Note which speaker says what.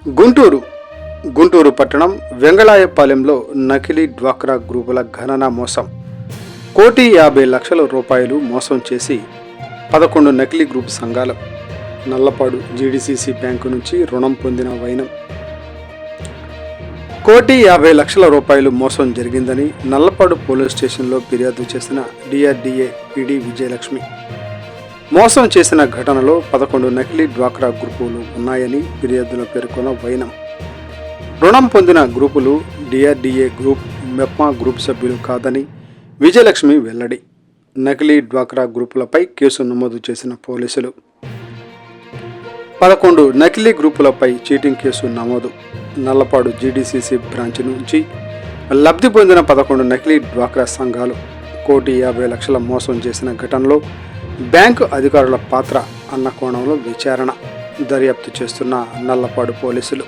Speaker 1: గుంటూరు పట్టణం వెంగళాయపాలెంలో నకిలీ డ్వాక్రా గ్రూపుల గణన మోసం. 1,50,00,000 మోసం చేసి 11 నకిలీ గ్రూప్ సంఘాలు. నల్లపాడు జీడీసీసీ బ్యాంకు నుంచి రుణం పొందిన వైనం. 1,50,00,000 మోసం జరిగిందని నల్లపాడు పోలీస్ స్టేషన్లో ఫిర్యాదు చేసిన డిఆర్డీఏ పీడీ విజయలక్ష్మి. మోసం చేసిన ఘటనలో 11 నకిలీ డ్వాక్రా గ్రూపులు ఉన్నాయని ఫిర్యాదులో పేర్కొన్న వైనం. రుణం పొందిన గ్రూపులు డిఆర్డీఏ గ్రూప్, మెప్మా గ్రూప్ సభ్యులు కాదని విజయలక్ష్మి వెల్లడి. నకిలీ డ్వాక్రా గ్రూపులపై కేసు నమోదు చేసిన పోలీసులు. 11 నకిలీ గ్రూపులపై చీటింగ్ కేసు నమోదు. నల్లపాడు జీడీసీసీ బ్రాంచ్ నుంచి లబ్ధి పొందిన 11 నకిలీ డ్వాక్రా సంఘాలు 1,50,00,000 మోసం చేసిన ఘటనలో బ్యాంకు అధికారుల పాత్ర అన్న కోణంలో విచారణ, దర్యాప్తు చేస్తున్న నల్లపాడు పోలీసులు.